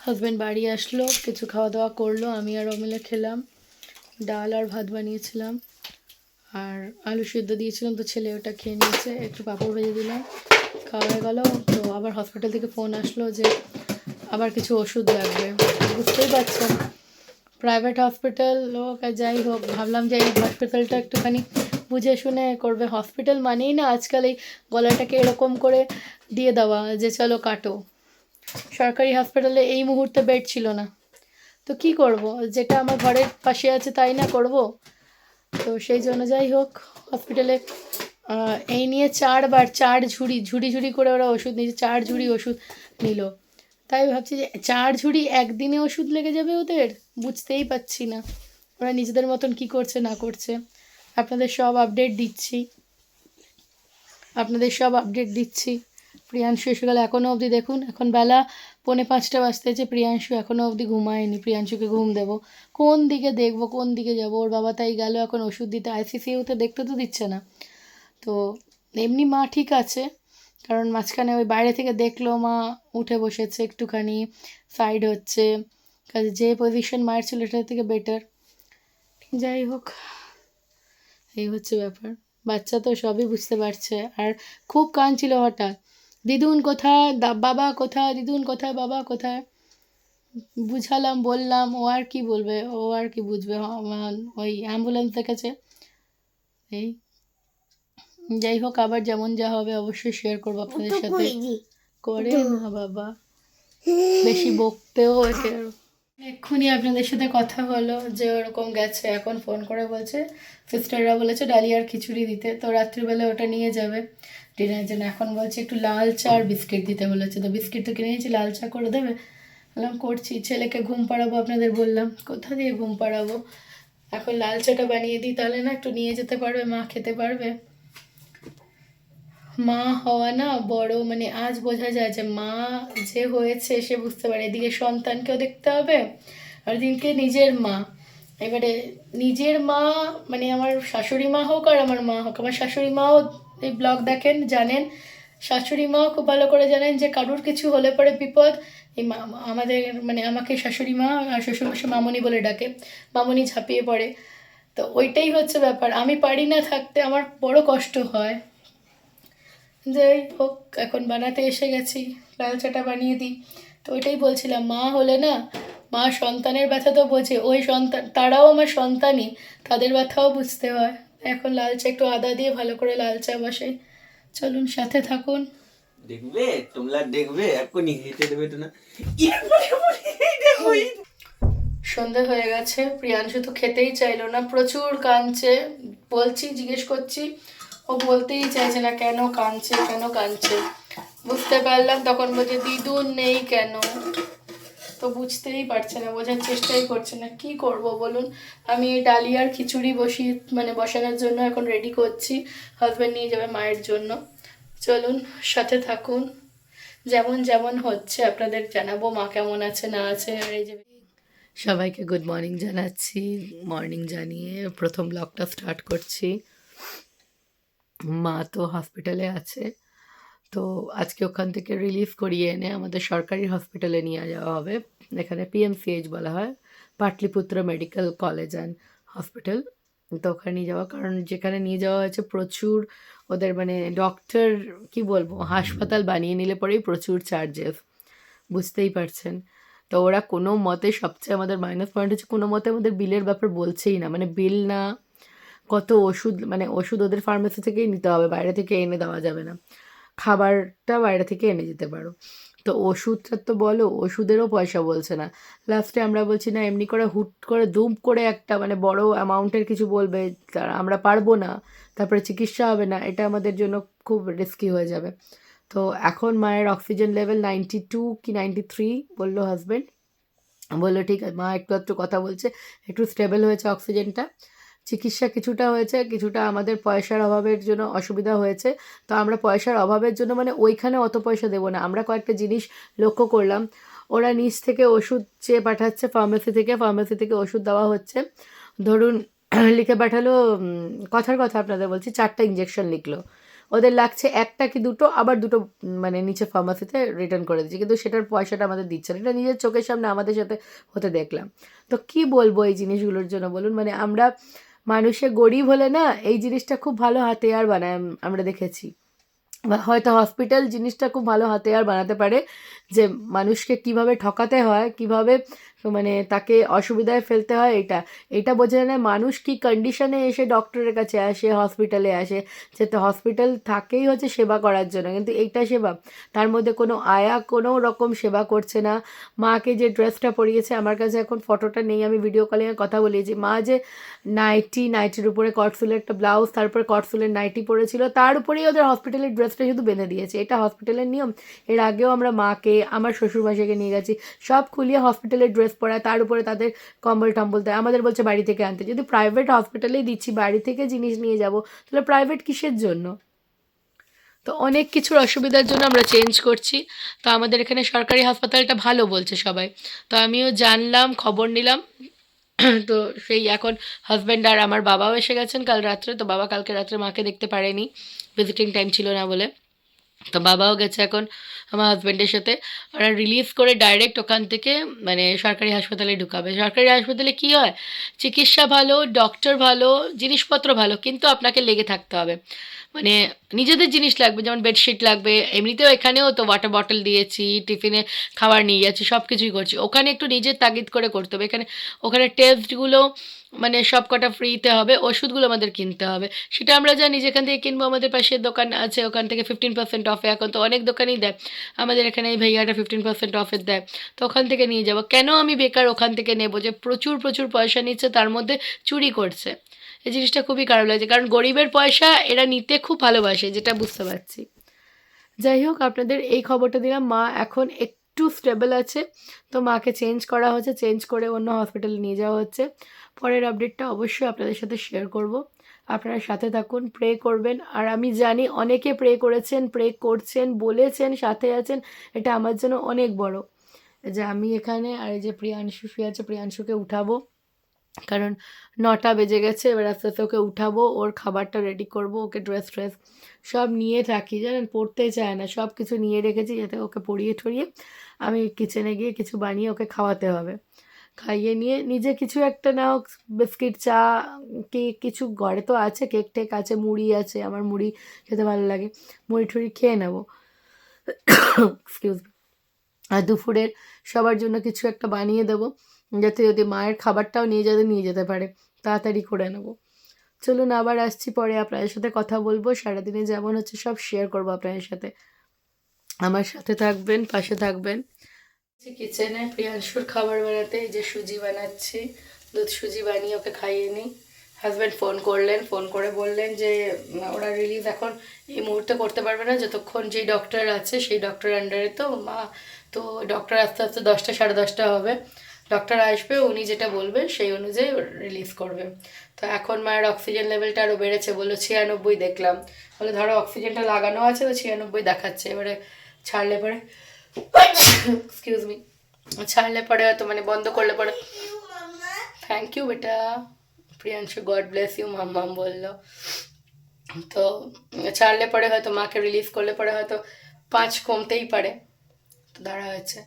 Husband বাড়ি আসলো, কিছু খাওয়া দাওয়া করলো, আমি আর ও মিলে খেলাম। ডাল আর ভাত বানিয়েছিলাম, আর আলু সিদ্ধ দিয়েছিলাম, তো ছেলে ওটা খেয়ে নিয়েছে। একটু পাঁপড় ভেজে দিলাম, খাওয়া হয়ে গেল। তো আবার হসপিটাল থেকে ফোন আসলো যে আবার কিছু ওষুধ লাগবে। বুঝতেই পারছেন, প্রাইভেট হসপিটাল হোক আর যাই হোক, ভাবলাম যে এই হসপিটালটা একটুখানি বুঝে শুনে করবে। হসপিটাল মানেই না আজকাল এই গলাটাকে এরকম করে দিয়ে দেওয়া যে চলো কাটো। সরকারি হসপিটালে এই মুহূর্তে বেড ছিল না, তো কি করব, যেটা আমার ঘরের পাশে আছে তাই না করব। তো সেই জন্য যাই হোক, হসপিটালে এই নিয়ে 4বার 4 ঝুড়ি ঝুড়ি ঝুড়ি করে ওরা ওষুধ নিয়েছে, 4 ঝুড়ি ওষুধ নিল। তাই ভাবছি যে 4 ঝুড়ি একদিনে ওষুধ লেগে যাবে ওদের, বুঝতেই পারছি না ওরা নিজেদের মতন কি করছে না করছে। আপনাদের সব আপডেট দিচ্ছি, প্রিয়াংশু এসে গেলে এখনও অবধি দেখুন, এখন বেলা 4:45 বাজতেছে, প্রিয়াংশু এখনও অবধি ঘুমায়নি। প্রিয়াংশুকে ঘুম দেবো, কোন দিকে দেখবো, কোন দিকে যাব। ওর বাবা তাই গেল এখন ওষুধ দিতে, আইসিসিউতে দেখতে তো দিচ্ছে না। তো এমনি মা ঠিক আছে, কারণ মাঝখানে ওই বাইরে থেকে দেখলো মা উঠে বসেছে, একটুখানি সাইড হচ্ছে, কাজে যে পজিশন মায়ের ছিল এটার থেকে বেটার। যাই হোক, এই হচ্ছে ব্যাপার। বাচ্চা তো সবই বুঝতে পারছে, আর খুব কাঁদছিল হঠাৎ, দিদুন কোথায়, বাবা কোথায়, দিদুন কোথায়, বাবা কোথায়। বুঝালাম, বললাম, ও আর কি বলবে, ও আর কি বুঝবে। ওই অ্যাম্বুলেন্স দেখেছে। এই যাই হোক, আবার যেমন যা হবে অবশ্যই শেয়ার করবো আপনাদের সাথে। করে না বাবা, বেশি বকতেও একে। এক্ষুনি আপনাদের সাথে কথা হলো যে ওরকম গেছে, এখন ফোন করে বলছে সিস্টাররা বলেছে ডালিয়ার খিচুড়ি দিতে, তো রাত্রিবেলা ওটা নিয়ে যাবে ডিনারের জন্য। এখন বলছে একটু লাল চা আর বিস্কিট দিতে বলেছে, তো বিস্কিট তো কিনে নিয়েছি, লাল চা করে দেবে। বললাম করছি। ছেলেকে ঘুম পাড়াবো, আপনাদের বললাম, কোথা দিয়ে ঘুম পাড়াবো, এখন লাল চাটা বানিয়ে দিই, তাহলে না একটু নিয়ে যেতে পারবে, মা খেতে পারবে। মা হওয়া না বড়, মানে আজ বোঝা যায় যে মা যে হয়েছে সে বুঝতে পারে, এদিকে সন্তানকেও দেখতে হবে আর এদিকে নিজের মা। এবারে নিজের মা মানে আমার শাশুড়ি মা হোক আর আমার মা হোক, আমার শাশুড়ি মাও এই ব্লগ দেখেন, জানেন। শাশুড়ি মাও খুব ভালো করে জানেন যে কারুর কিছু হলে পরে বিপদ, এই আমাদের মানে আমাকে শাশুড়ি মা আর শ্বশুরমশাই মামনি বলে ডাকে, মামনি ঝাঁপিয়ে পড়ে। তো ওইটাই হচ্ছে ব্যাপার, আমি পারি না থাকতে, আমার বড় কষ্ট হয়। যাই হোক, এখন বানাতে এসে গেছি, লাল চাটা বানিয়ে দিই। তো ওইটাই বলছিলাম, মা হলে না, মা সন্তানের ব্যথা তো বোঝে, ওই সন্তান তারাও আমার সন্তানই, তাদের ব্যথাও বুঝতে হয়। এখন লাল চা একটু আদা দিয়ে ভালো করে লাল চা বসাই, চলুন সাথে থাকুন। দেখবে তোমরা, দেখবে এখনই হেঁটে দেবে তো না। সন্ধে হয়ে গেছে, প্রিয়াংশু তো খেতেই চাইলো না, প্রচুর কাঁদছে। বলছি, জিজ্ঞেস করছি, ও বলতেই চাইছে না, কেন কাঁদছে কেন কাঁদছে। বুঝতে পারলাম তখন, বলছে দিদুন নেই কেন। তো বুঝতেই পারছে না, বোঝার চেষ্টাই করছে না, কি করব বলুন। আমি এই ডালিয়ার খিচুড়ি বসানোর জন্য এখন রেডি করছি, হাজব্যান্ড নিয়ে যাবে মায়ের জন্য। চলুন সাথে থাকুন, যেমন যেমন হচ্ছে আপনাদের জানাবো, মা কেমন আছে না আছে। আর এই যে সবাইকে গুড মর্নিং জানাচ্ছি, মর্নিং জানিয়ে প্রথম ব্লগটা স্টার্ট করছি। মা তো হসপিটালে আছে, তো আজকে ওখান থেকে রিলিজ করিয়ে এনে আমাদের সরকারি হসপিটালে নিয়ে যাওয়া হবে। এখানে পিএমসিএইচ বলা হয়, Pataliputra medical college and hospital. তো ওখানে নিয়ে যাওয়া, কারণ যেখানে নিয়ে যাওয়া হয়েছে প্রচুর ওদের মানে ডক্টর, কি বলবো, হাসপাতাল বানিয়ে নিলে পরেই প্রচুর চার্জেস, বুঝতেই পারছেন। তো ওরা কোনো মতে, সবচেয়ে আমাদের মাইনাস পয়েন্ট হচ্ছে, কোনো মতে আমাদের বিলের ব্যাপার বলছেই না, মানে বিল না, কত ওষুধ, মানে ওষুধ ওদের ফার্মেসি থেকেই নিতে হবে, বাইরে থেকে এনে দেওয়া যাবে না। খাবারটা বাইরে থেকে এনে দিতে পারো, তো ওষুধটা তো বলো, ওষুধেরও পয়সা বলছে না। লাস্টে আমরা বলছি না, এমনি করে হুট করে দুম করে একটা মানে বড় অ্যামাউন্টের কিছু বলবে, তার আমরা পারবো না, তারপরে চিকিৎসা হবে না, এটা আমাদের জন্য খুব রিস্কি হয়ে যাবে। তো এখন মায়ের অক্সিজেন লেভেল 92 কি 93 বললো হাজব্যান্ড। বললো ঠিক আছে, মা একটু একটু কথা বলছে, একটু স্টেবল হয়েছে অক্সিজেনটা। চিকিৎসা কিছুটা হয়েছে, কিছুটা আমাদের পয়সার অভাবের জন্য অসুবিধা হয়েছে। তো আমরা পয়সার অভাবের জন্য মানে ওইখানে অত পয়সা দেবো না। আমরা কয়েকটা জিনিস লক্ষ্য করলাম, ওরা নিচ থেকে ওষুধ চেয়ে পাঠাচ্ছে, ফার্মেসি থেকে ওষুধ দেওয়া হচ্ছে। ধরুন লিখে পাঠালো, কথার কথা আপনাদের বলছি, 4টা ইঞ্জেকশন লিখলো, ওদের লাগছে একটা কি দুটো, আবার দুটো মানে নিচে ফার্মাসিতে রিটার্ন করে দিচ্ছে, কিন্তু সেটার পয়সাটা আমাদের দিচ্ছে না। এটা নিজের চোখের সামনে আমাদের সাথে হতে দেখলাম। তো কি বলবো এই জিনিসগুলোর জন্য বলুন? মানে আমরা মানুষে গরিব হলে না এই জিনিসটা খুব ভালো হাতিয়ার বানায় আমরা দেখেছি। বা হয়তো হসপিটাল জিনিসটা খুব ভালো হাতিয়ার বানাতে পারে, যে মানুষকে কিভাবে ঠকাতে হয়, কিভাবে মানে তাকে অসুবিধায় ফেলতে হয়, এটা বোঝা যায় না। মানুষ কি কন্ডিশনে এসে ডক্টরের কাছে আসে, হসপিটালে আসে, যে তো হসপিটাল থাকেই হচ্ছে সেবা করার জন্য, কিন্তু এইটা সেবা, তার মধ্যে কোনো আয়া কোনো রকম সেবা করছে না। মাকে যে ড্রেসটা পরিয়েছে, আমার কাছে এখন ফটোটা নেই, আমি ভিডিও কলে কথা বলি, যে মা যে নাইটির উপরে কটফুলের একটা ব্লাউজ, তারপরে কটফুলের নাইটি পরেছিল, তার উপরেই ওদের হসপিটালের ড্রেসটা শুধু বেঁধে দিয়েছে। এটা হসপিটালের নিয়ম। এর আগেও আমরা মাকে, আমার শ্বশুরমশাইকে নিয়ে গেছি, সব খুলিয়ে হসপিটালের ড্রেস পরায়, তার উপরে তাদের কম্বল টম্বল দেয়, আমাদের বলছে বাড়ি থেকে আনতে। যদি প্রাইভেট হসপিটালেই দিচ্ছি, বাড়ি থেকে জিনিস নিয়ে যাব, তাহলে প্রাইভেট কিসের জন্য? তো অনেক কিছুর অসুবিধার জন্য আমরা চেঞ্জ করছি। তো আমাদের এখানে সরকারি হাসপাতালটা ভালো বলছে সবাই। তো আমিও জানলাম, খবর নিলাম। তো সেই এখন হাজব্যান্ড আর আমার বাবাও এসে গেছেন কাল রাত্রে। তো বাবা কালকে রাত্রে মাকে দেখতে পারেনি, ভিজিটিং টাইম ছিল না বলে। তো বাবাও গেছে এখন আমার হাজব্যান্ডের সাথে। ওরা রিলিজ করে ডাইরেক্ট ওখান থেকে মানে সরকারি হাসপাতালে ঢুকাবে। সরকারি হাসপাতালে কী হয়, চিকিৎসা ভালো, ডক্টর ভালো, জিনিসপত্র ভালো, কিন্তু আপনাকে লেগে থাকতে হবে। মানে নিজেদের জিনিস লাগবে, যেমন বেডশিট লাগবে। এমনিতেও এখানেও তো ওয়াটার বটল দিয়েছি, টিফিনে খাবার নিয়ে যাচ্ছি, সব কিছুই করছি। ওখানে একটু নিজের তাগিদ করে করতে হবে। ওখানে টেস্টগুলো মানে সব কটা ফ্রিতে হবে, ওষুধগুলো আমাদের কিনতে হবে। সেটা আমরা জানি, যেখান থেকে কিনবো, আমাদের পাশের দোকান আছে, ওখান থেকে 15% অফে, এখন তো অনেক দোকানই দেয়। আমাদের এখানে এই ভাইয়াটা 15% অফের দেয়, তো ওখান থেকে নিয়ে যাব। কেন আমি বেকার ওখান থেকে নেব, যে প্রচুর প্রচুর পয়সা নিচ্ছে, তার মধ্যে চুরি করছে। এই জিনিসটা খুবই খারাপ লাগছে, কারণ গরিবের পয়সা এরা নিতে খুব ভালোবাসে, যেটা বুঝতে পারছি। যাই হোক, আপনাদের এই খবরটা দিলাম। মা এখন একটু স্টেবল আছে, তো মাকে চেঞ্জ করা হচ্ছে, চেঞ্জ করে অন্য হসপিটালে নিয়ে যাওয়া হচ্ছে। পরের আপডেটটা অবশ্যই আপনাদের সাথে শেয়ার করব। আপনারা সাথে থাকুন, প্রে করবেন। আর আমি জানি অনেকে প্রে করেছেন, প্রে করছেন, বলেছেন, সাথে আছেন। এটা আমার জন্য অনেক বড়, যে আমি এখানে, আর এই যে প্রিয়াংশু শুয়ে আছে, প্রিয়াংশুকে উঠাবো, কারণ 9টা বেজে গেছে। এবার আস্তে আস্তে ওকে উঠাবো, ওর খাবারটা রেডি করব, ওকে ড্রেস ট্রেস সব নিয়ে থাকি, জানেন পড়তে চায় না, সব কিছু নিয়ে রেখেছি, যাতে ওকে পড়িয়ে ঠরিয়ে আমি কিচেনে গিয়ে কিছু বানিয়ে ওকে খাওয়াতে হবে। খাইয়ে নিয়ে নিজে কিছু একটা না হোক, বিস্কিট, চা, কেক কিছু ঘরে তো আছে, কেক টেক আছে, মুড়ি আছে, আমার মুড়ি খেতে ভালো লাগে, মুড়ি টুড়ি খেয়ে নেবো। Excuse me. আর দুপুরের সবার জন্য কিছু একটা বানিয়ে দেবো, যাতে যদি মায়ের খাবারটাও নিয়ে যেতে পারে, তাড়াতাড়ি করে নেব। চলুন, আবার আসছি পরে, আপনাদের সাথে কথা বলবো, সারাদিনে যেমন হচ্ছে সব শেয়ার করবো আপনাদের সাথে। আমার সাথে থাকবেন, পাশে থাকবেন। কিচেনে প্রিয়াংশুর খাবার বানাতে, এই যে সুজি বানাচ্ছি, দুধ সুজি বানিয়ে ওকে খাইয়ে নিই। হাজব্যান্ড ফোন করলেন, ফোন করে বললেন যে ওরা রিলিজ এখন এই মুহূর্তে করতে পারবে না, যতক্ষণ যেই ডক্টর আছে সেই ডক্টর আন্ডারে তো মা, তো ডক্টর আস্তে আস্তে 10টা 10:30 হবে, ডক্টর আসবে, উনি যেটা বলবে সেই অনুযায়ী রিলিজ করবে। তো এখন মায়ের অক্সিজেন লেভেলটা আরও বেড়েছে, বললো 96 দেখলাম। বলে ধরো অক্সিজেনটা লাগানো আছে, তো 96 দেখাচ্ছে। এবারে ছাড়লে পরে, এক্সকিউজ মি, ছাড়লে পরে হয়তো মানে বন্ধ করলে পরে, থ্যাংক ইউ বেটা প্রিয়াংশু, গড ব্লেস ইউ মাম্মাম বললো। তো ছাড়লে পরে হয়তো, মাকে রিলিজ করলে পরে হয়তো 5 কমতেই পারে, তো ধরা হয়েছে।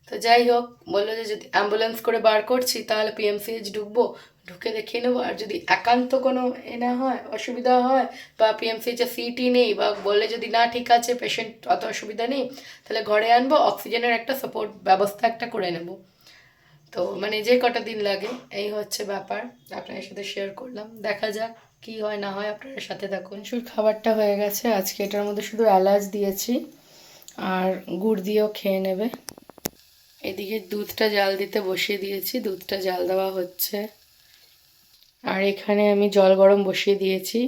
তো যাই হোক, বললো যে যদি অ্যাম্বুলেন্স করে বার করছি, তাহলে পিএমসিএইচ ঢুকবো, ঢুকে দেখিয়ে নেবো। আর যদি একান্ত কোনো না হয়, অসুবিধা হয়, বা পিএমসিএইচে সিটি নেই, বা বলে যদি না ঠিক আছে পেশেন্ট অত অসুবিধা নেই, তাহলে ঘরে আনবো, অক্সিজেনের একটা সাপোর্ট ব্যবস্থা একটা করে নেব। তো মানে যে কটা দিন লাগে, এই হচ্ছে ব্যাপার, আপনাদের সাথে শেয়ার করলাম। দেখা যাক কি হয় না হয়, আপনারা সাথে থাকুন। খাবারটা হয়ে গেছে, আজকে এটার মধ্যে শুধু এলাচ দিয়েছি, আর গুড় দিয়েও খেয়ে নেবে। এদিকে দুধটা জাল দিতে বসিয়ে দিয়েছি, দুধটা জাল দেওয়া হচ্ছে। আর এখানে আমি জল গরম বসিয়ে দিয়েছি,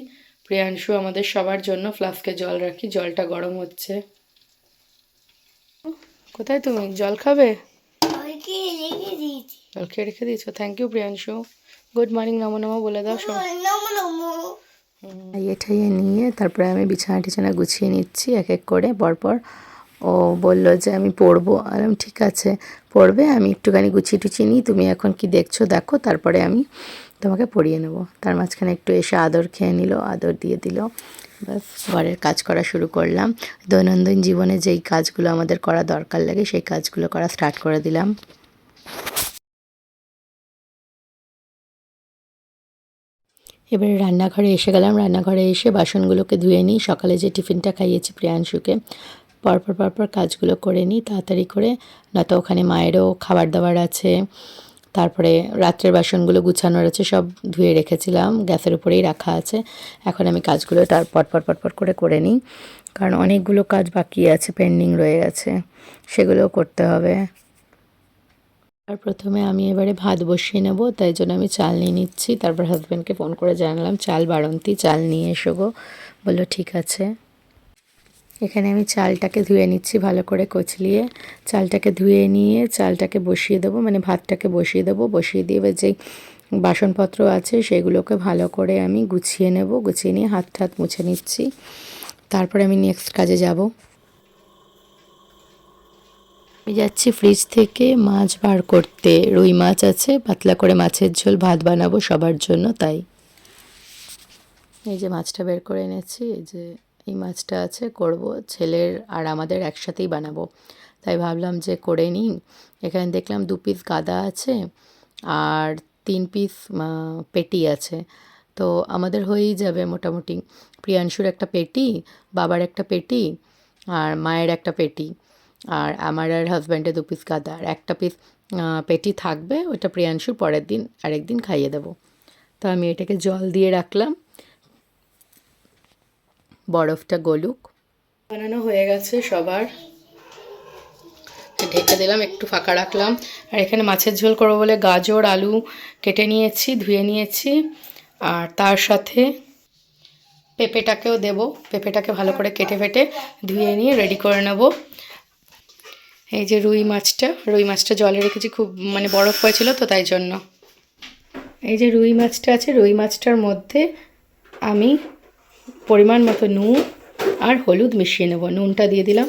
প্রিয়াংশু আমাদের সবার জন্য ফ্লাস্কে জল রাখি, জলটা গরম হচ্ছে। কোথায় তুমি জল খাবে? জল খেয়ে রেখে দিয়েছো, thank you Priyanshu. Good morning, নমো নমো বলে দাও সব। খাইয়ে ঠাইয়ে নিয়ে তারপরে আমি বিছানা টিছানা গুছিয়ে নিচ্ছি এক এক করে পরপর। ও বলল যে আমি পড়বো, আরাম ঠিক আছে পড়বে, আমি একটুখানি গুছিয়ে টুছিয়ে নিই, তুমি এখন কি দেখছো দেখো, তারপরে আমি তোমাকে পরিয়ে নেব। তার মাঝখানে একটু এসে আদর খেয়ে নিল, আদর দিয়ে দিল, ব্যাস ঘরের কাজ করা শুরু করলাম। দৈনন্দিন জীবনে যেই কাজগুলো আমাদের করা দরকার লাগে সেই কাজগুলো করা স্টার্ট করে দিলাম। এবারে রান্নাঘরে এসে গেলাম। রান্নাঘরে এসে বাসনগুলোকে ধুয়ে নিই। সকালে যে টিফিনটা খাইয়েছি প্রিয়াংশুকে, পরপর কাজগুলো করে নিই তাড়াতাড়ি করে, নয়তো ওখানে মায়েরও খাবার দাবার আছে। তারপরে রাত্রের বাসনগুলো গুছানোর আছে, সব ধুয়ে রেখেছিলাম, গ্যাসের উপরেই রাখা আছে। এখন আমি কাজগুলো তার পটপট করে নিই, কারণ অনেকগুলো কাজ বাকি আছে, পেন্ডিং রয়ে গেছে, সেগুলোও করতে হবে। আর প্রথমে আমি এবারে ভাত বসিয়ে নেব, তাই জন্য আমি চাল নিয়ে নিচ্ছি। তারপর হাজব্যান্ডকে ফোন করে জানালাম চাল বাড়ন্তি, চাল নিয়ে এসো গো। বললো ঠিক আছে। এখানে আমি চালটাকে ধুয়ে নিচ্ছি ভালো করে কচলিয়ে। চালটাকে ধুয়ে নিয়ে চালটাকে বসিয়ে দেবো, মানে ভাতটাকে বসিয়ে দেবো। বসিয়ে দিয়ে এবার যেই বাসনপত্র আছে সেগুলোকে ভালো করে আমি গুছিয়ে নেব। গুছিয়ে নিয়ে হাত টাত মুছে নিচ্ছি, তারপরে আমি নেক্সট কাজে যাব। আমি যাচ্ছি ফ্রিজ থেকে মাছ বার করতে। রুই মাছ আছে, পাতলা করে মাছের ঝোল ভাত বানাবো সবার জন্য, তাই এই যে মাছটা বের করে এনেছি। এই যে এই মাছটা আছে, করব ছেলের আর আমাদের একসাথেই বানাবো, তাই ভাবলাম যে করে নিই। এখানে দেখলাম 2 পিস গাদা আছে আর 3 পিস পেটি আছে, তো আমাদের হয়েই যাবে মোটামুটি। প্রিয়াংশুর একটা পেটি, বাবার একটা পেটি, আর মায়ের একটা পেটি, আর আমার আর হাজব্যান্ডের 2 পিস গাদা, আর একটা পিস পেটি থাকবে, ওটা প্রিয়াংশুর পরের দিন আরেকদিন খাইয়ে দেবো। তো আমি এটাকে জল দিয়ে রাখলাম, বরফটা গলুক। বানানো হয়ে গেছে সবার, ঢেকে দিলাম, একটু ফাঁকা রাখলাম। আর এখানে মাছের ঝোল করবো বলে গাজর আলু কেটে নিয়েছি, ধুয়ে নিয়েছি, আর তার সাথে পেঁপেটাকেও দেব। পেঁপেটাকে ভালো করে কেটে ফেটে ধুয়ে নিয়ে রেডি করে নেব। এই যে রুই মাছটা জলে রেখেছি, খুব মানে বরফ হয়েছিল তো তাই জন্য। এই যে রুই মাছটা আছে, রুই মাছটার মধ্যে আমি পরিমাণ মতো নুন আর হলুদ মিশিয়ে নেব। নুনটা দিয়ে দিলাম,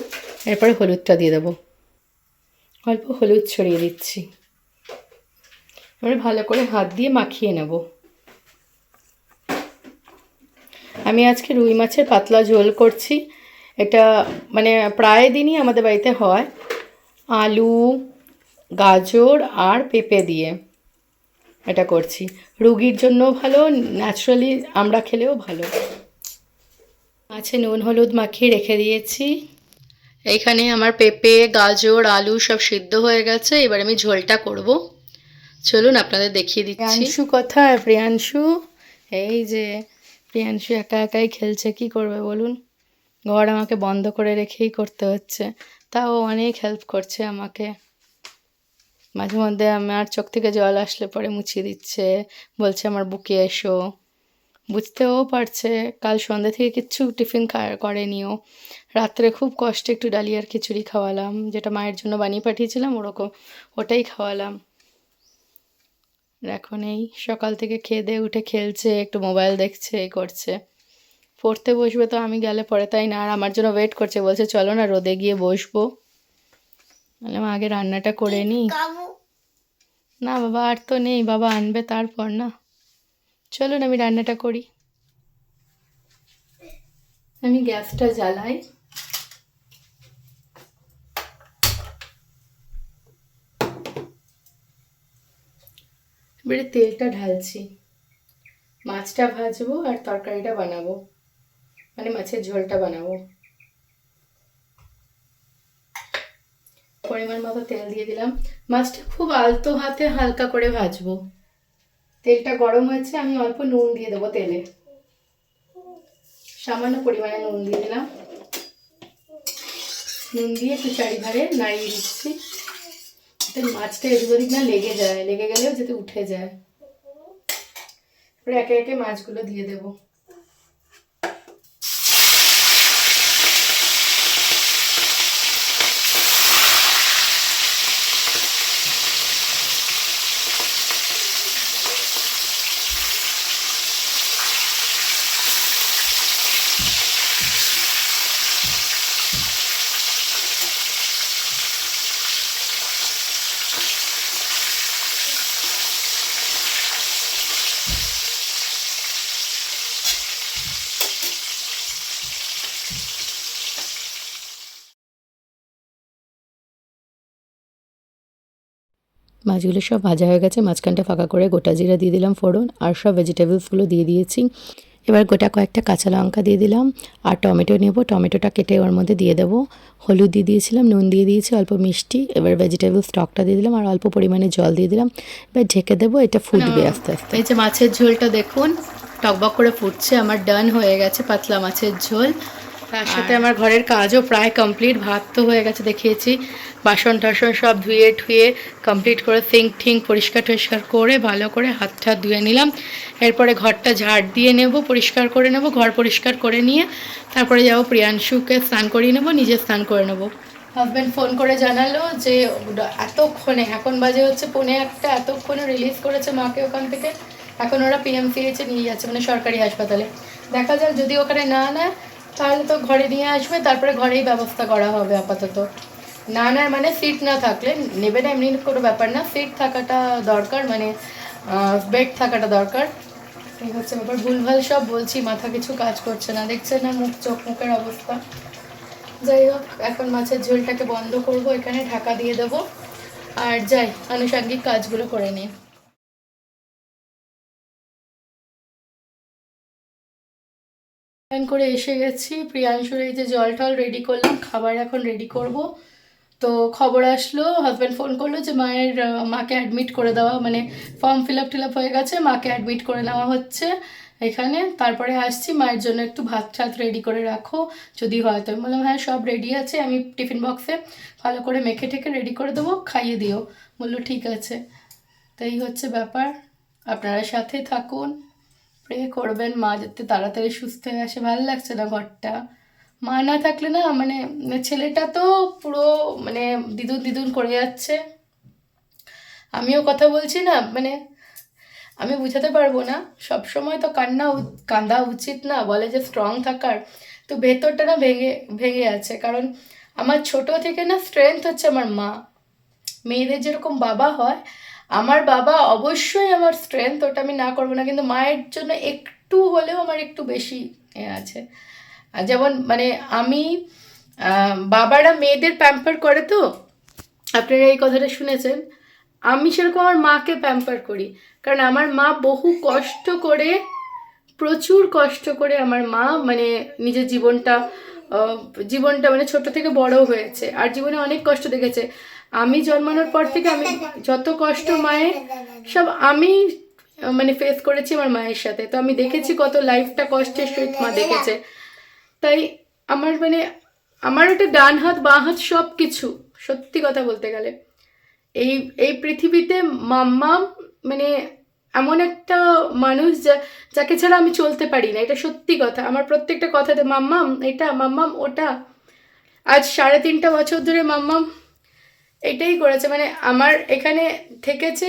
এরপরে হলুদটা দিয়ে দেবো, অল্প হলুদ ছড়িয়ে দিচ্ছি। এবারে ভালো করে হাত দিয়ে মাখিয়ে নেব। আমি আজকে রুই মাছের পাতলা ঝোল করছি। এটা মানে প্রায় দিনই আমাদের বাড়িতে হয়, আলু গাজর আর পেঁপে দিয়ে এটা করছি। রুগীর জন্য ভালো, ন্যাচারালি আমরা খেলেও ভালো। মাছে নুন হলুদ মাখিয়ে রেখে দিয়েছি। এইখানে আমার পেঁপে গাজর আলু সব সিদ্ধ হয়ে গেছে, এবার আমি ঝোলটা করব। চলুন আপনাদের দেখিয়ে দিচ্ছি। প্রিয়াংশু কোথায়? প্রিয়াংশু, এই যে প্রিয়াংশু একা একাই খেলছে, কি করবে বলুন? ঘর আমাকে বন্ধ করে রেখেই করতে হচ্ছে, তাও অনেক হেল্প করছে আমাকে। মাঝে মধ্যে আমার চোখ থেকে জল আসলে পরে মুছিয়ে দিচ্ছে, বলছে আমার বুকে এসো। বুঝতেও পারছে, কাল সন্ধ্যে থেকে কিচ্ছু টিফিন করেনিও। রাত্রে খুব কষ্টে একটু ডালিয়ার খিচুড়ি খাওয়ালাম, যেটা মায়ের জন্য বানিয়ে পাঠিয়েছিলাম, ওরকম ওটাই খাওয়ালাম। এখন এই সকাল থেকে খেয়ে দিয়ে উঠে খেলছে, একটু মোবাইল দেখছে, এই করছে। পড়তে বসবে তো আমি গেলে পরে, তাই না? আর আমার জন্য ওয়েট করছে, বলছে চলো না রোদে গিয়ে বসবো। বললাম আগে রান্নাটা করে নিই। না বাবা আর তো নেই, বাবা আনবে তারপর না। চলুন আমি রান্নাটা করি। আমি গ্যাসটা জ্বালাই। এবারে তেলটা ঢালছি, মাছটা ভাজবো আর তরকারিটা বানাবো, মানে মাছের ঝোলটা বানাবো। পরিমাণ মতো তেল দিয়ে দিলাম। মাছটা খুব আলতো হাতে হালকা করে ভাজবো। তেলটা গরম হয়েছে, আমি অল্প নুন দিয়ে দেবো তেলে, সামান্য পরিমাণে নুন দিয়ে দিলাম। নুন দিয়ে একটু চারিধারে নাড়িয়ে দিচ্ছি, যাতে মাছটা এদিক ওদিক না লেগে যায়, লেগে গেলেও যাতে উঠে যায়। এবারে একে একে মাছগুলো দিয়ে দেবো। মাছগুলো সব ভাজা হয়ে গেছে, মাঝখানটা ফাঁকা করে গোটা জিরা দিয়ে দিলাম ফোড়ন, আর সব ভেজিটেবলসগুলো দিয়ে দিয়েছি। এবার গোটা কয়েকটা কাঁচা লঙ্কা দিয়ে দিলাম, আর টমেটো নেব, টমেটোটা কেটে ওর মধ্যে দিয়ে দেবো। হলুদ দিয়ে দিয়েছিলাম, নুন দিয়ে দিয়েছি, অল্প মিষ্টি। এবার ভেজিটেবল স্টকটা দিয়ে দিলাম আর অল্প পরিমাণে জল দিয়ে দিলাম। এবার ঢেকে দেবো, এটা ফুটবে আস্তে আস্তে। এই যে মাছের ঝোলটা দেখুন টকবক করে ফুটছে, আমার ডান হয়ে গেছে পাতলা মাছের ঝোল। তার সাথে আমার ঘরের কাজও প্রায় কমপ্লিট, ভাত তো হয়ে গেছে দেখিয়েছি, বাসন টাসন সব ধুয়ে ঠুয়ে কমপ্লিট করে সিঙ্ক ঠিঙ্ক পরিষ্কার টরিষ্কার করে ভালো করে হাত ঠাত ধুয়ে নিলাম। এরপরে ঘরটা ঝাড় দিয়ে নেব, পরিষ্কার করে নেব, ঘর পরিষ্কার করে নিয়ে তারপরে যাবো প্রিয়াংশুকে স্নান করিয়ে নেবো, নিজে স্নান করে নেবো। হাজব্যান্ড ফোন করে জানালো যে এতক্ষণে, এখন বাজে হচ্ছে 1:45, এতক্ষণে রিলিজ করেছে মাকে ওখান থেকে। এখন ওরা পিএমসিএইচে নিয়ে যাচ্ছে, মানে সরকারি হাসপাতালে। দেখা যাক যদি ওখানে না নেয় তাহলে তো ঘরে নিয়ে আসবে, তারপরে ঘরেই ব্যবস্থা করা হবে আপাতত। না নেয় মানে সিট না থাকলে নেবে না, এমনি কোনো ব্যাপার না, সিট থাকাটা দরকার, মানে বেড থাকাটা দরকার। এই হচ্ছে ব্যাপার, ভুলভাল সব বলছি, মাথা কিছু কাজ করছে না, দেখছে না মুখ চোখ মুখের অবস্থা। যাই হোক, এখন মাছের ঝোলটাকে বন্ধ করব, এখানে ঢাকা দিয়ে দেবো আর যাই আনুষঙ্গিক কাজগুলো করে নিই। করে এসে গেছি, প্রিয়াংশুর এই যে জল টল রেডি করলাম, খাবার এখন রেডি করব। তো খবর আসলো, হাজব্যান্ড ফোন করলো যে মাকে অ্যাডমিট করে দেওয়া, মানে ফর্ম ফিল আপ হয়ে গেছে, মাকে অ্যাডমিট করে নেওয়া হচ্ছে এখানে। তারপরে আসছি, মায়ের জন্য একটু ভাত ঠাত রেডি করে রাখো যদি হয় তো। আমি বললাম হ্যাঁ সব রেডি আছে, আমি টিফিন বক্সে ভালো করে মেখে ঠেকে রেডি করে দেবো, খাইয়ে দিও। বললো ঠিক আছে। তো এই হচ্ছে ব্যাপার, আপনারা সাথে থাকুন, প্রে করবেন মা যাতে তাড়াতাড়ি সুস্থ হয়ে আসে। ভালো লাগছে না ঘরটা, মা না থাকলে না, মানে ছেলেটা তো পুরো মানে দিদুন দিদুন করে যাচ্ছে। আমিও কথা বলছি না, মানে আমি বুঝাতে পারবো না, সব সময় তো কান্দা উচিত না, বলে যে স্ট্রং থাকার, তো ভেতরটা না ভেঙে ভেঙে আছে। কারণ আমার ছোট থেকে না স্ট্রেংথ হচ্ছে আমার মা। মেয়েদের যেরকম বাবা হয়, আমার বাবা অবশ্যই আমার স্ট্রেংথ, ওটা আমি না করবো না, কিন্তু মায়ের জন্য একটু হলেও আমার একটু বেশি আছে। যেমন মানে আমি বাবারা মেয়েদের প্যাম্পার করে, তো আপনারা এই কথাটা শুনেছেন, আমি সেরকম আমার মাকে প্যাম্পার করি। কারণ আমার মা বহু কষ্ট করে, প্রচুর কষ্ট করে আমার মা মানে নিজের জীবনটা মানে ছোট থেকে বড় হয়েছে, আর জীবনে অনেক কষ্ট দেখেছে। আমি জন্মানোর পর থেকে আমি যত কষ্ট মায়ের, সব আমি মানে ফেস করেছি আমার মায়ের সাথে। তো আমি দেখেছি কত লাইফটা কষ্টের সহিত মা দেখেছে। তাই আমার মানে আমার একটা ডান হাত বাঁ হাত সব কিছু, সত্যি কথা বলতে গেলে এই এই পৃথিবীতে মাম্মা মানে এমন একটা মানুষ যাকে ছাড়া আমি চলতে পারি না, এটা সত্যি কথা। আমার প্রত্যেকটা কথাতে মাম্মাম এটা, মাম্মাম ওটা। আজ 3.5 বছর ধরে মাম্মাম এটাই করেছে, মানে আমার এখানে থেকেছে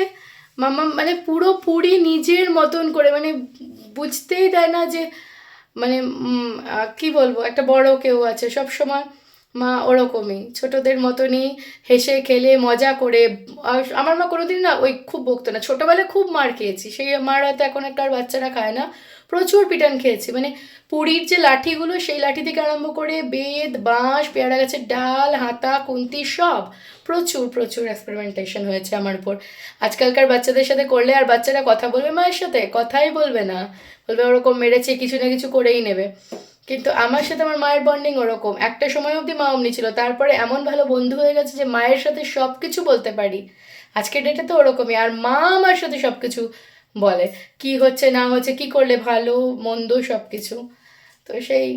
মাম্মাম, মানে পুরোপুরি নিজের মতন করে, মানে বুঝতেই দেয় না যে মানে কি বলবো, একটা বড় কেউ আছে সব সময়। মা ওরকমই ছোটদের মতনই হেসে খেলে মজা করে। আমার মা কোনোদিন না ওই খুব বকতো না, ছোটোবেলায় খুব মার খেয়েছি, সেই মার হয়তো এখন একটা বাচ্চারা খায় না, প্রচুর পিটান খেয়েছি। মানে পুরীর যে লাঠিগুলো, সেই লাঠি থেকে আরম্ভ করে বেত বাঁশ পেয়ারা গাছের ডাল হাতা খুন্তি সব, প্রচুর প্রচুর এক্সপেরিমেন্টেশন হয়েছে আমার উপর। আজকালকার বাচ্চাদের সাথে করলে আর বাচ্চারা কথা বলবে মায়ের সাথে? কথাই বলবে না, বলবে ওরকম মেরেছে, কিছু না কিছু করেই নেবে। কিন্তু আমার সাথে আমার মায়ের বন্ডিং ওরকম, একটা সময় অবধি মা অমনি ছিল, তারপরে এমন ভালো বন্ধু হয়ে গেছে যে মায়ের সাথে সব কিছু বলতে পারি। আজকের ডেটে তো ওরকমই, আর মা আমার সাথে সব কিছু বলে, কি হচ্ছে না হচ্ছে, কি করলে ভালো মন্দ সব কিছু। তো সেই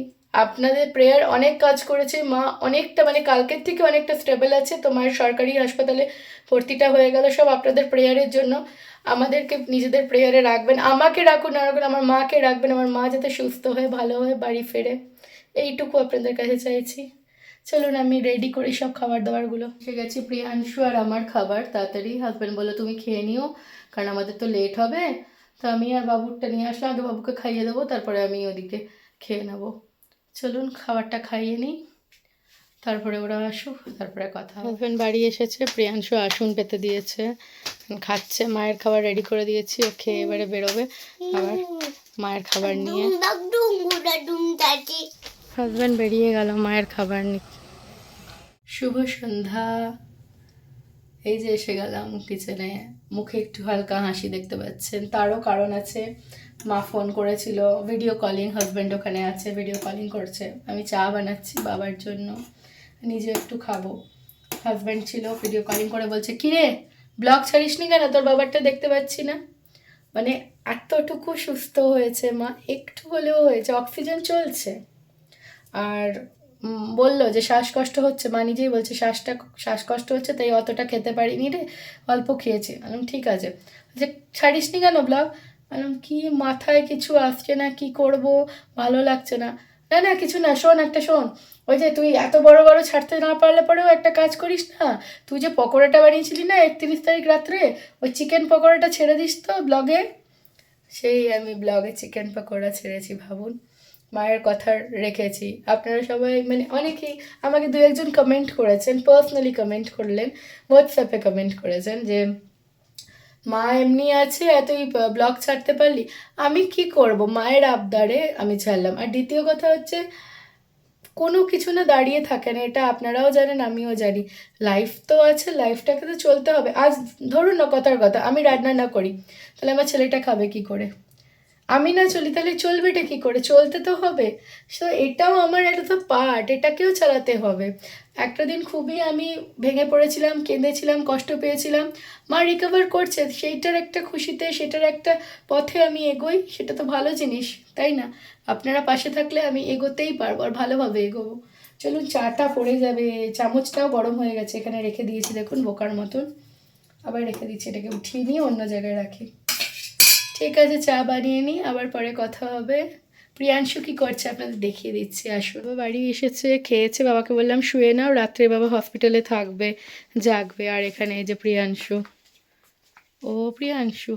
আপনাদের প্রেয়ার অনেক কাজ করেছে, মা অনেকটা মানে কালকের থেকে অনেকটা স্টেবল আছে। তো মায়ের সরকারি হাসপাতালে ভর্তিটা হয়ে গেল সব আপনাদের প্রেয়ারের জন্য। আমাদেরকে নিজেদের প্রেয়ারে রাখবেন, আমাকে রাখুন না রাখুন, আমার মাকে রাখবেন, আমার মা যাতে সুস্থ হয়ে ভালো হয়ে বাড়ি ফেরে, এইটুকু আপনাদের কাছে চাইছি। চলুন আমি রেডি করি সব খাবার দাবারগুলো। এসে গেছি প্রিয়াংশু আর আমার খাবার, তাড়াতাড়ি হাজব্যান্ড বললো তুমি খেয়ে নিও কারণ আমাদের তো লেট হবে। তো আমি আর বাবুরটা নিয়ে আসলাম, আগে বাবুকে খাইয়ে দেবো, তারপরে আমি ওদিকে খেয়ে নেবো। চলুন খাবারটা খাইয়ে নিই, তারপরে ওরা আসুক, তারপরে কথা। হাজব্যান্ড বাড়ি এসেছে, প্রিয়াংশু আসুন পেতে দিয়েছে, খাচ্ছে। মায়ের খাবার রেডি করে দিয়েছি, ও খেয়ে এবারে বেরোবে আবার মায়ের খাবার নিয়ে। হাজব্যান্ড বেরিয়ে গেল মায়ের খাবার নিয়ে। শুভ সন্ধ্যা, এই যে এসে গেলাম কিচেনে, মুখে একটু হালকা হাসি দেখতে পাচ্ছেন, তারও কারণ আছে। মা ফোন করেছিল, ভিডিও কলিং, হাজব্যান্ড ওখানে আছে, ভিডিও কলিং করছে, আমি চা বানাচ্ছি বাবার জন্য, নিজে একটু খাবো। হাজব্যান্ড ছিল, ভিডিও কলিং করে বলছে, কিরে ব্লগ ছাড়িস নি কেন, তোর বাবারটা দেখতে পাচ্ছি না। মানে এতটুকু সুস্থ হয়েছে মা, একটু হলেও হয়েছে, অক্সিজেন চলছে। আর বললো যে শ্বাসকষ্ট হচ্ছে, মা নিজেই বলছে শ্বাসকষ্ট হচ্ছে, তাই অতটা খেতে পারিনি রে, অল্প খেয়েছি। বললাম ঠিক আছে। যে ছাড়িস নি কেন ব্লগ? বললাম কি মাথায় কিছু আসছে না, কি করব, ভালো লাগছে না। না না কিছু না, শোন একটা শোন, ওই যে তুই এত বড় বড় ছাড়তে না পারলে পরেও একটা কাজ করিস না, তুই যে পকোড়াটা বানিয়েছিলি না 31 তারিখ রাত্রে, ওই চিকেন পকোড়াটা ছেড়ে দিস তো ব্লগে। সেই আমি ব্লগে চিকেন পকোড়া ছেড়েছি, ভাবুন। মায়ের কথা রেখেছি। আপনারা সবাই মানে অনেকেই আমাকে দু একজন কমেন্ট করেছেন, পার্সোনালি কমেন্ট করলেন, হোয়াটসঅ্যাপে কমেন্ট করেছেন যে মা এমনি আছে, তুই ব্লগ ছাড়তে পারলি। আমি কি করব, মায়ের আবদারে আমি ছাড়লাম। আর দ্বিতীয় কথা হচ্ছে, কোনো কিছু না দাঁড়িয়ে থাকে না, এটা আপনারাও জানেন আমিও জানি। লাইফ তো আছে, লাইফটাকে তো চলতে হবে। আজ ধরুন না কথার কথা, আমি রান্না না করি, তাহলে আমার ছেলেটা খাবে কি করে? আমি না চলি তাহলে চলবেটা কী করে? চলতে তো হবে। সো এটাও আমার একটা তো পার্ট, এটাকেও চালাতে হবে। একটা দিন খুবই আমি ভেঙে পড়েছিলাম, কেঁদেছিলাম, কষ্ট পেয়েছিলাম, মা রিকভার করছে, সেইটার একটা খুশিতে, সেটার একটা পথে আমি এগোই, সেটা তো ভালো জিনিস, তাই না? আপনারা পাশে থাকলে আমি এগোতেই পারবো, আর ভালোভাবে এগোবো। চলুন, চাটা পড়ে যাবে, চামচটাও গরম হয়ে গেছে, এখানে রেখে দিয়েছি দেখুন বোকার মতন, আবার রেখে দিচ্ছি, এটাকে উঠিয়ে নিয়ে অন্য জায়গায় রাখি। ঠিক আছে, চা বানিয়ে নিই, আবার পরে কথা হবে। প্রিয়াংশু কি করছে আপনাদের দেখিয়ে দিচ্ছি, আসুন। বাবা বাড়ি এসেছে, খেয়েছে, বাবাকে বললাম শুয়ে নাও, রাত্রে বাবা হসপিটালে থাকবে, জাগবে। আর এখানে এই যে প্রিয়াংশু, ও প্রিয়াংশু,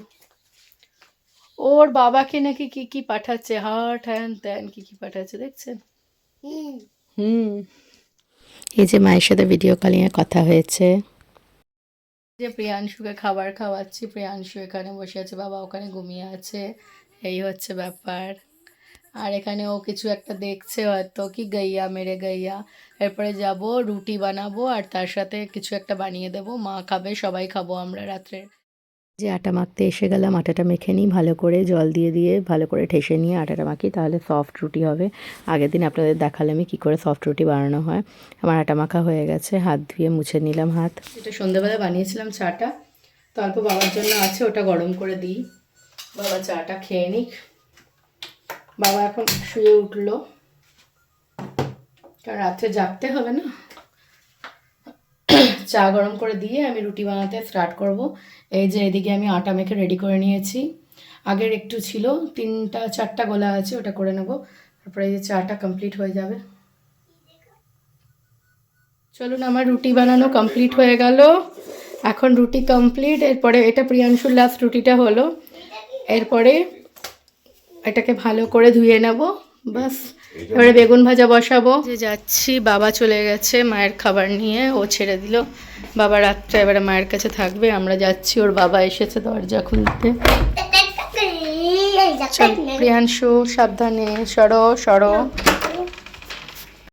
ওর বাবাকে নাকি কি কি পাঠাচ্ছে, হার্ট হ্যান ত্যান কি কি পাঠাচ্ছে, দেখছেন? এই যে মায়ের সাথে ভিডিও কলিংয়ে কথা হয়েছে, যে প্রিয়াংশুকে খাবার খাওয়াচ্ছি, প্রিয়াংশু এখানে বসে আছে, বাবা ওখানে ঘুমিয়ে আছে, এই হচ্ছে ব্যাপার। আর এখানে ও কিছু একটা দেখছে হয়তো, কি গাইয়া মেরে গাইয়া। এরপরে যাব, রুটি বানাবো, আর তার সাথে কিছু একটা বানিয়ে দেবো, মা খাবে, সবাই খাবো আমরা রাত্রে। যে আটা মাখতে এসে গেলাম, আটাটা মেখে নিই ভালো করে, জল দিয়ে দিয়ে ভালো করে ঠেসে নিয়ে আটাটা মাখি, তাহলে সফট রুটি হবে। আগের দিন আপনাদের দেখালে আমি কী করে সফট রুটি বানানো হয়। আমার আটা মাখা হয়ে গেছে, হাত ধুয়ে মুছে নিলাম হাত। এটা সন্ধ্যাবেলা বানিয়েছিলাম চাটা, তো অল্প বাবার জন্য আছে, ওটা গরম করে দিই, বাবা চাটা খেয়ে নিক। বাবা এখন শুয়ে উঠলো, কারণ রাত্রে জাগতে হবে না। চা গরম করে দিয়ে আমি রুটি বানাতে স্টার্ট করব। এই যে এদিকে আমি আটা মেখে রেডি করে নিয়েছি, আগের একটু ছিল, 3-4টা গোলা আছে, ওটা করে নেব, তারপরে এই যে চাটা কমপ্লিট হয়ে যাবে। চলুন, আমার রুটি বানানো কমপ্লিট হয়ে গেল, এখন রুটি কমপ্লিট। এরপরে এটা প্রিয়াংশুর লাস্ট রুটিটা হলো, এরপরে এটাকে ভালো করে ধুয়ে নেব, বাস। এবারে বেগুন ভাজা বসাবো। যে যাচ্ছি, বাবা চলে গেছে মায়ের খাবার নিয়ে, ও ছেড়ে দিল, বাবা রাত্রে এবারে মায়ের কাছে থাকবে, আমরা যাচ্ছি, ওর বাবা এসেছে দরজা খুলতে। প্রিয়াংশু সাবধানে, সরো সরো।